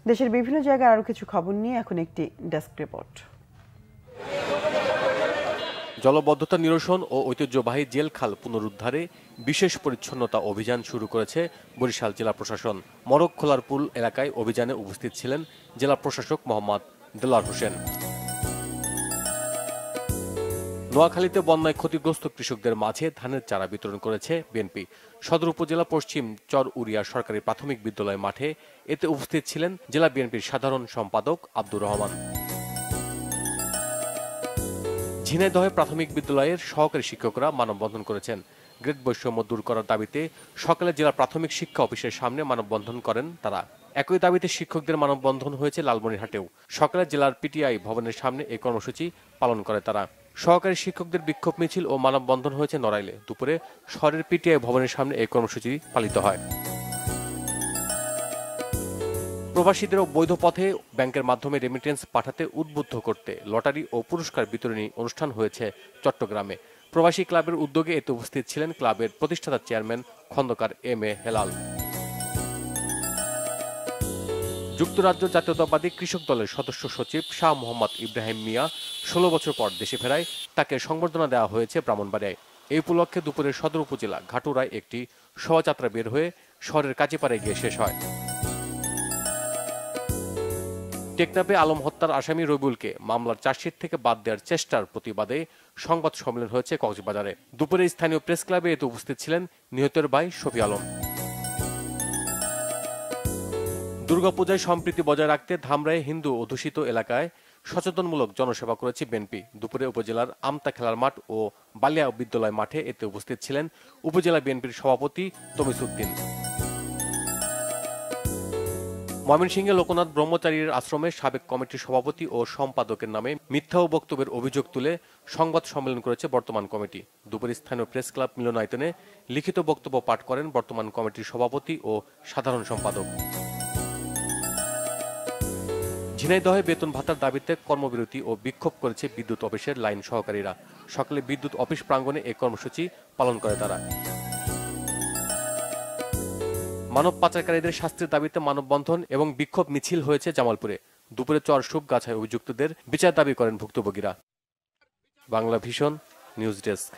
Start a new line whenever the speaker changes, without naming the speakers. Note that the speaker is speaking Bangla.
দেশের বিভিন্ন জায়গায় আরো কিছু খবর নিয়ে এখন একটি ডেস্ক রিপোর্ট।
জলবদ্ধতা নিরসন ও ঐতিহ্যবাহী জেলখাল পুনরুদ্ধারে বিশেষ পরিচ্ছন্নতা অভিযান শুরু করেছে বরিশাল জেলা প্রশাসন। মরকখোলার পুল এলাকায় অভিযানে উপস্থিত ছিলেন জেলা প্রশাসক মোহাম্মদ দেলোয়ার হোসেন। নোয়াখালীতে বন্যায় ক্ষতিগ্রস্ত কৃষকদের মাঝে ধানের চারা বিতরণ করেছে বিএনপি। সদর উপজেলা পশ্চিম চর উরিয়া সরকারি প্রাথমিক বিদ্যালয় মাঠে এতে উপস্থিত ছিলেন জেলা বিএনপির সাধারণ সম্পাদক আব্দুর রহমান। ঝিনাইদহে প্রাথমিক বিদ্যালয়ের সহকারী শিক্ষকরা মানববন্ধন করেছেন। গ্রেড বৈষম্য দূর করার দাবিতে সকালে জেলা প্রাথমিক শিক্ষা অফিসের সামনে মানববন্ধন করেন তারা। একই দাবিতে শিক্ষকদের মানববন্ধন হয়েছে লালমনিরহাটেও। সকালে জেলার পিটিআই ভবনের সামনে এই কর্মসূচি পালন করে তারা। সহকারী শিক্ষকদের বিক্ষোভ মিছিল ও মানববন্ধন হয়েছে নড়াইলে। দুপুরে শহরের পিটিআই ভবনের সামনে এই কর্মসূচি পালিত হয়। প্রবাসীদেরও বৈধ পথে ব্যাংকের মাধ্যমে রেমিটেন্স পাঠাতে উদ্বুদ্ধ করতে লটারি ও পুরস্কার বিতরণী অনুষ্ঠান হয়েছে চট্টগ্রামে। প্রবাসী ক্লাবের উদ্যোগে এতে উপস্থিত ছিলেন ক্লাবের প্রতিষ্ঠাতা চেয়ারম্যান খন্দকার এম.এ. হেলাল। যুক্তরাজ্য জাতীয়তাবাদী কৃষক দলের সদস্য সচিব শাহ মোহাম্মদ ইব্রাহিম মিয়া ১৬ বছর পর দেশে ফেরায় তাকে সংবর্ধনা দেওয়া হয়েছে ব্রাহ্মণবাড়িয়ায়। এই উপলক্ষে দুপুরে সদর উপজেলা ঘাটুরায় একটি শোভাযাত্রা বের হয়ে শহরের কাজীপাড়ায় গিয়ে শেষ হয়। টেকনাফে আলম হত্যার আসামি রবিউলকে মামলার চার্জশিট থেকে বাদ দেওয়ার চেষ্টার প্রতিবাদে সংবাদ সম্মেলন হয়েছে কক্সবাজারে। দুপুরে স্থানীয় প্রেস ক্লাবে এতে উপস্থিত ছিলেন নিহতের ভাই শফি আলম। দুর্গাপূজায় সম্প্রীতি বজায় রাখতে ধামরাই হিন্দু অধ্যুষিত এলাকায় সচেতনমূলক জনসেবা করেছে বিএনপি। দুপুরে উপজেলার আমতা খেলার মাঠ ও বালিয়া বিদ্যালয় মাঠে এতে উপস্থিত ছিলেন উপজেলা বিএনপির সভাপতি তমিস উদ্দিন। ময়মনসিংহে লোকনাথ ব্রহ্মচারীর আশ্রমের সাবেক কমিটির সভাপতি ও সম্পাদকের নামে মিথ্যা ও বক্তব্যের অভিযোগ তুলে সংবাদ সম্মেলন করেছে বর্তমান কমিটি। দুপুরে স্থানীয় প্রেস ক্লাব মিলনায়তনে লিখিত বক্তব্য পাঠ করেন বর্তমান কমিটির সভাপতি ও সাধারণ সম্পাদক। ঝিনাইদহে বেতন ভাতার দাবিতে কর্মবিরতি ও বিক্ষোভ করেছে বিদ্যুৎ অফিসের লাইন সহকারীরা। সকালে বিদ্যুৎ অফিস প্রাঙ্গণে এই কর্মসূচি পালন করে তারা। মানব পাচারকারীদের শাস্তির দাবিতে মানববন্ধন এবং বিক্ষোভ মিছিল হয়েছে জামালপুরে। দুপুরে চর সুবগাছায় অভিযুক্তদের বিচার দাবি করেন ভুক্তভোগীরা। Bangla Vision news desk.